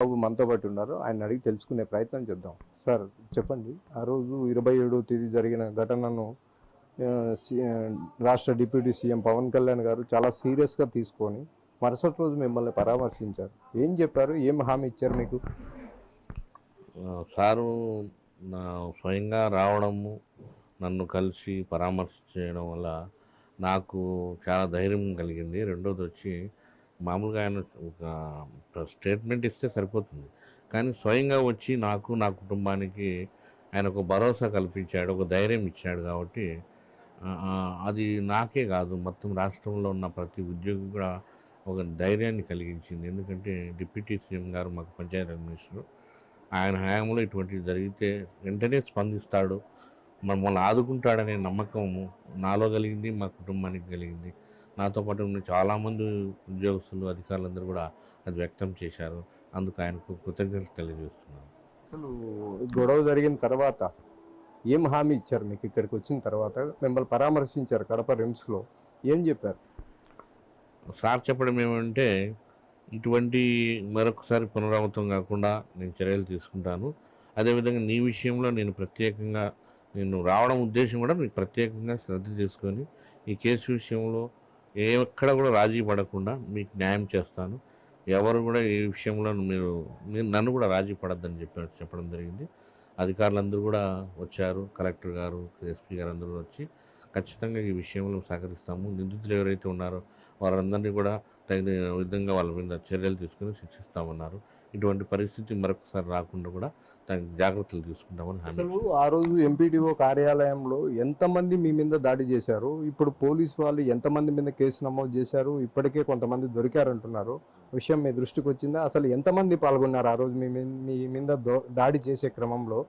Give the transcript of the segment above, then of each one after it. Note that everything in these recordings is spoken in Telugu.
బాబు మనతో పాటు ఉన్నారు. ఆయన అడిగి తెలుసుకునే ప్రయత్నం చేద్దాం. సార్ చెప్పండి, ఆ రోజు 27వ తేదీ జరిగిన ఘటనను రాష్ట్ర డిప్యూటీ సీఎం పవన్ కళ్యాణ్ గారు చాలా సీరియస్గా తీసుకొని మరుసటి రోజు మిమ్మల్ని పరామర్శించారు. ఏం చెప్పారు, ఏం హామీ ఇచ్చారు మీకు? సారు నా స్వయంగా రావడము, నన్ను కలిసి పరామర్శ చేయడం వల్ల నాకు చాలా ధైర్యం కలిగింది. రెండోది వచ్చి మామూలుగా ఆయన ఒక స్టేట్మెంట్ ఇస్తే సరిపోతుంది, కానీ స్వయంగా వచ్చి నాకు నా కుటుంబానికి ఆయన ఒక భరోసా కల్పించాడు, ఒక ధైర్యం ఇచ్చాడు. కాబట్టి అది నాకే కాదు, మొత్తం రాష్ట్రంలో ఉన్న ప్రతి ఉద్యోగి కూడా ఒక ధైర్యాన్ని కలిగించింది. ఎందుకంటే డిప్యూటీ సీఎం గారు మాకు పంచాయతీ మినిస్టర్, ఆయన హయాంలో ఇటువంటివి జరిగితే వెంటనే స్పందిస్తాడు, మమ్మల్ని ఆదుకుంటాడనే నమ్మకము నాలో కలిగింది, మా కుటుంబానికి కలిగింది. నాతో పాటు ఉన్న చాలామంది ఉద్యోగస్తులు, అధికారులందరూ కూడా అది వ్యక్తం చేశారు. అందుకు ఆయనకు కృతజ్ఞతలు తెలియజేస్తున్నాను. అసలు గొడవ జరిగిన తర్వాత ఏం హామీ ఇచ్చారు మీకు? ఇక్కడికి వచ్చిన తర్వాత మిమ్మల్ని పరామర్శించారు కడప రిమ్స్లో, ఏం చెప్పారు? సార్ చెప్పడం ఏమంటే, ఇటువంటి మరొకసారి పునరావృతం కాకుండా నేను చర్యలు తీసుకుంటాను. అదేవిధంగా నీ విషయంలో నేను రావడం ఉద్దేశం కూడా మీకు ప్రత్యేకంగా శ్రద్ధ తీసుకొని ఈ కేసు విషయంలో ఎక్కడ కూడా రాజీ పడకుండా మీకు న్యాయం చేస్తాను. ఎవరు కూడా ఈ విషయంలో మీరు నన్ను కూడా రాజీ పడద్దని చెప్పడం జరిగింది. అధికారులందరూ కూడా వచ్చారు, కలెక్టర్ గారు, ఎస్పీ గారు అందరూ వచ్చి ఖచ్చితంగా ఈ విషయంలో సహకరిస్తాము. నిందితులు ఎవరైతే ఉన్నారో వారందరినీ కూడా తగిన విధంగా వాళ్ళ మీద చర్యలు తీసుకుని శిక్షిస్తామన్నారు. ఇటువంటి పరిస్థితి మరొకసారి రాకుండా కూడా తగిన జాగ్రత్తలు తీసుకుంటామని హామీ. అసలు ఆ రోజు ఎంపీడీఓ కార్యాలయంలో ఎంతమంది మీ మీద దాడి చేశారు? ఇప్పుడు పోలీసు వాళ్ళు ఎంతమంది మీద కేసు నమోదు చేశారు? ఇప్పటికే కొంతమంది దొరికారంటున్నారు. విషయం మీ దృష్టికి వచ్చిందా? అసలు ఎంతమంది పాల్గొన్నారు ఆ రోజు మీ మీద దాడి చేసే క్రమంలో?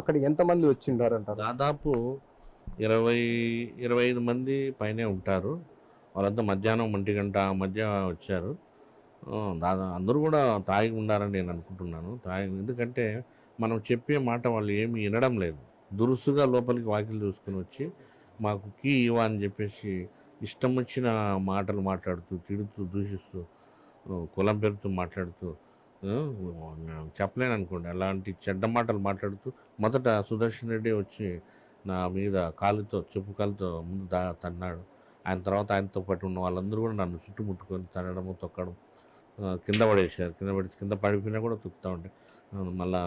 అక్కడ ఎంతమంది వచ్చిండారంటారు? దాదాపు 25 మంది పైనే ఉంటారు. వాళ్ళంతా మధ్యాహ్నం 1 గంట మధ్య వచ్చారు. అందరూ కూడా తాగి ఉండారని నేను అనుకుంటున్నాను. ఎందుకంటే మనం చెప్పే మాట వాళ్ళు ఏమి వినడం లేదు. దురుసుగా లోపలికి వాకిలు చూసుకుని వచ్చి మాకు కీ ఇవ్వ అని చెప్పేసి ఇష్టం వచ్చిన మాటలు మాట్లాడుతూ, తిడుతూ, దూషిస్తూ, కులం పేరుతో మాట్లాడుతూ, చెప్పలేను అనుకోండి, అలాంటి చెడ్డ మాటలు మాట్లాడుతూ మొదట సుదర్శన్ రెడ్డి వచ్చి నా మీద చెప్పు కాలుతో ముందు తన్నాడు. ఆయన తర్వాత ఆయనతో పాటు ఉన్న వాళ్ళందరూ కూడా నన్ను చుట్టుముట్టుకొని తనడము, తొక్కడం, కింద పడేసారు. కింద పడిపోయినా కూడా తొక్కుతూ ఉంటే మళ్ళా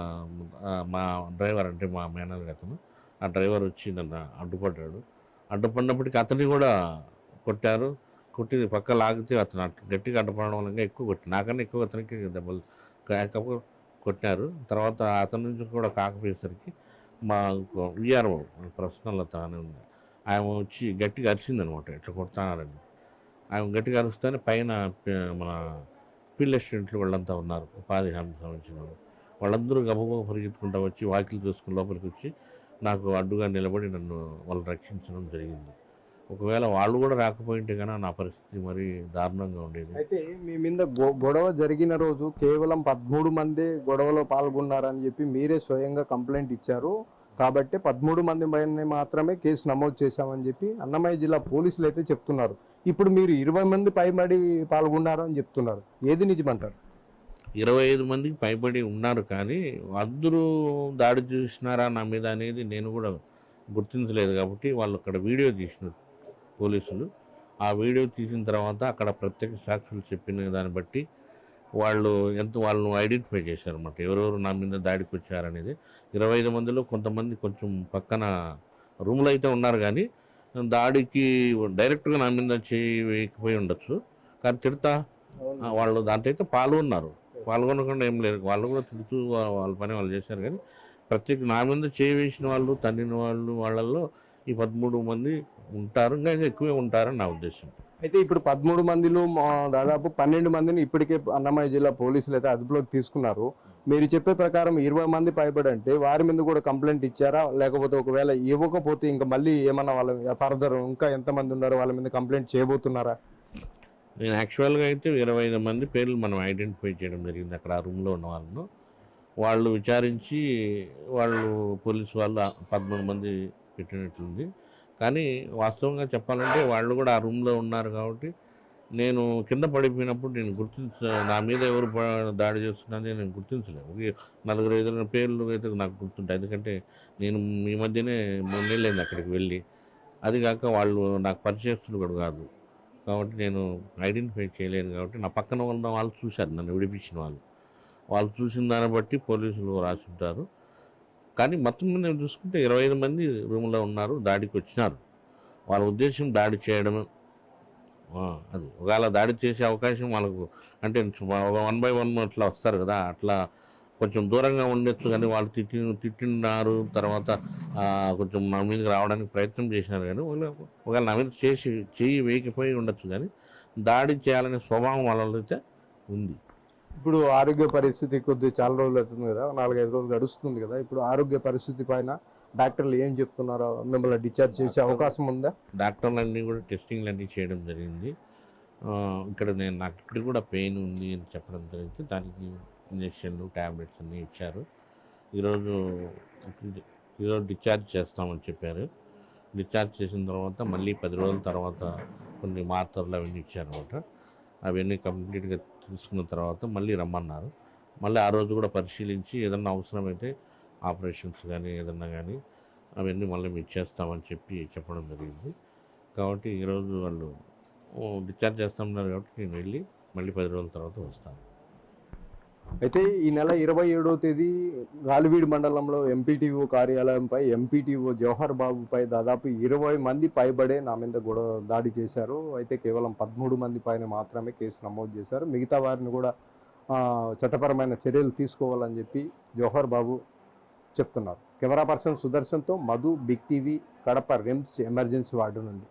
మా డ్రైవర్, అంటే మా మేనల్లుడు అతను, ఆ డ్రైవర్ వచ్చి నన్ను అడ్డుపడినప్పటికీ అతన్ని కూడా కొట్టారు. కొట్టి పక్క లాగితే అతను గట్టిగా అడ్డుపడడం వల్ల ఎక్కువ నాకన్నా ఎక్కువ అతనికి దెబ్బలు కొట్టారు. తర్వాత అతని నుంచి కూడా కాకపోయేసరికి మా విఆర్ఓ ప్రశ్నలు తానే ఉంది, ఆయన వచ్చి గట్టిగా అరిచిందనమాట, ఇట్లా కొడతానారని. ఆయన గట్టిగా అరుస్తేనే పైన మన ఫీల్డ్ అసిస్టెంట్లు వాళ్ళంతా ఉన్నారు, ఉపాధి హామీ సంబంధించిన వాళ్ళందరూ గబగబా పరిగెత్తుకుంటూ వచ్చి వాకిలు చూసుకుని లోపలికి వచ్చి నాకు అడ్డుగా నిలబడి నన్ను వాళ్ళు రక్షించడం జరిగింది. ఒకవేళ వాళ్ళు కూడా రాకపోయింటే కన్నా నా పరిస్థితి మరీ దారుణంగా ఉండేది. అయితే మీ మీద గొడవ జరిగిన రోజు కేవలం 13 మంది గొడవలో పాల్గొన్నారని చెప్పి మీరే స్వయంగా కంప్లైంట్ ఇచ్చారు. కాబట్టి 13 మంది పైన మాత్రమే కేసు నమోదు చేశామని చెప్పి అన్నమయ్య జిల్లా పోలీసులు అయితే చెప్తున్నారు. ఇప్పుడు మీరు 20 మంది పైబడి పాల్గొన్నారు అని చెప్తున్నారు. ఏది నిజమంటారు? 25 మందికి పైబడి ఉన్నారు, కానీ అందరూ దాడి చూసినారా నా మీద అనేది నేను కూడా గుర్తించలేదు. కాబట్టి వాళ్ళు అక్కడ వీడియో తీసినారు పోలీసులు. ఆ వీడియో తీసిన తర్వాత అక్కడ ప్రత్యక్ష సాక్షులు చెప్పిన దాన్ని బట్టి వాళ్ళను ఐడెంటిఫై చేశారన్నమాట, ఎవరెవరు నా మీద దాడికి వచ్చారనేది. 25 మందిలో కొంతమంది కొంచెం పక్కన రూమ్లో అయితే ఉన్నారు, కానీ దాడికి డైరెక్ట్గా నా మీద చేయి వేయకపోయి ఉండొచ్చు. కానీ తిడతా వాళ్ళు దాంట్లో అయితే పాల్గొనకుండా ఏం లేదు, వాళ్ళు కూడా తిడుతూ వాళ్ళ పని వాళ్ళు చేశారు. కానీ ప్రత్యేక నా మీద చేయి వేసిన వాళ్ళు, తన్నిన వాళ్ళల్లో ఈ 13 మంది ఉంటారు, ఇంకా ఎక్కువే ఉంటారని నా ఉద్దేశం. అయితే ఇప్పుడు 13 మందిలో దాదాపు 12 మందిని ఇప్పటికే అన్నమయ్య జిల్లా పోలీసులు అయితే అదుపులోకి తీసుకున్నారు. మీరు చెప్పే ప్రకారం 20 మంది పైబడి అంటే వారి మీద కూడా కంప్లైంట్ ఇచ్చారా? లేకపోతే ఒకవేళ ఇవ్వకపోతే ఇంకా మళ్ళీ ఏమన్నా వాళ్ళ ఫర్దర్ ఇంకా ఎంతమంది ఉన్నారో వాళ్ళ మీద కంప్లైంట్ చేయబోతున్నారా? నేను యాక్చువల్గా అయితే 25 మంది పేర్లు మనం ఐడెంటిఫై చేయడం జరిగింది. అక్కడ ఆ రూమ్లో ఉన్న వాళ్ళు విచారించి పోలీసు వాళ్ళు 13 మంది పెట్టినట్లుంది. కానీ వాస్తవంగా చెప్పాలంటే వాళ్ళు కూడా ఆ రూమ్లో ఉన్నారు కాబట్టి నేను కింద పడిపోయినప్పుడు నేను నా మీద ఎవరు దాడి చేస్తున్నది నేను గుర్తించలేను. నలుగురు ఐదుగురు పేర్లు అయితే నాకు గుర్తుంటాయి. ఎందుకంటే నేను ఈ మధ్యనే 3 నెలలైంది అక్కడికి వెళ్ళి. అది కాక వాళ్ళు నాకు పరిచయస్తులు కూడా కాదు. కాబట్టి నేను ఐడెంటిఫై చేయలేను కాబట్టి నా పక్కన ఉన్న వాళ్ళు చూశారు నన్ను విడిపించిన వాళ్ళు. వాళ్ళు చూసిన దాన్ని బట్టి పోలీసులు రాసుంటారు. కానీ మొత్తం మీద నేను చూసుకుంటే 25 మంది రూమ్‌లో ఉన్నారు. దాడికి వచ్చినారు. వాళ్ళ ఉద్దేశ్యం దాడి చేయడమే. అది. ఒకవేళ దాడి చేసే అవకాశం వాళ్ళకు అంటే 1 బై 1 అట్లా వస్తారు కదా! అట్లా కొంచెం దూరంగా ఉండొచ్చు గానీ వాళ్ళు తిట్టినారు. తర్వాత కొంచెం నా మీదకి రావడానికి ప్రయత్నం చేసినారు గానీ ఒకవేళ నా మీద చెయ్యి వేయకపోయి ఉండొచ్చు గానీ దాడి చేయాలనే స్వభావం వాళ్ళలో అయితే ఉంది. ఇప్పుడు ఆరోగ్య పరిస్థితి కొద్దిగా చాలా రోజులు అవుతుంది కదా, 4-5 రోజులు గడుస్తుంది కదా. ఇప్పుడు ఆరోగ్య పరిస్థితి పైన డాక్టర్లు ఏం చెప్తున్నారో, మిమ్మల్ని డిశ్చార్జ్ చేసే అవకాశం ఉందా? డాక్టర్లన్నీ కూడా టెస్టింగ్‌లన్నీ చేయడం జరిగింది. ఇక్కడ నాకు ఇప్పుడు కూడా పెయిన్ ఉంది అని చెప్పడం జరిగింది. దానికి ఇంజెక్షన్లు, టాబ్లెట్స్ అన్నీ ఇచ్చారు. ఈరోజు డిశ్చార్జ్ చేస్తామని చెప్పారు. డిశ్చార్జ్ చేసిన తర్వాత మళ్ళీ 10 రోజుల తర్వాత కొన్ని మాత్రలు అవన్నీ ఇచ్చారనమాట. అవన్నీ కంప్లీట్‌గా తీసుకున్న తర్వాత మళ్ళీ రమ్మన్నారు. మళ్ళీ ఆ రోజు కూడా పరిశీలించి ఏదన్నా అవసరమైతే ఆపరేషన్స్ కానీ ఏదన్నా కానీ అవన్నీ మళ్ళీ మీకు చేస్తామని చెప్పడం జరిగింది. కాబట్టి ఈరోజు వాళ్ళు డిశ్చార్జ్ చేస్తామన్నారు కాబట్టి నేను వెళ్ళి మళ్ళీ 10 రోజుల తర్వాత వస్తాను. అయితే ఈ నెల 27వ తేదీ గాలివీడు మండలంలో ఎంపీటీఓ కార్యాలయంపై ఎంపీటీఓ జవహర్ బాబుపై దాదాపు 20 మంది పైబడే నా మీద దాడి చేశారు. అయితే కేవలం 13 మంది పైన మాత్రమే కేసు నమోదు చేశారు. మిగతా వారిని కూడా చట్టపరమైన చర్యలు తీసుకోవాలని చెప్పి జవహర్ బాబు చెప్తున్నారు. కెమెరా పర్సన్ సుదర్శన్తో Madhu, big TV, Kadapa RIMS emergency ward నుండి.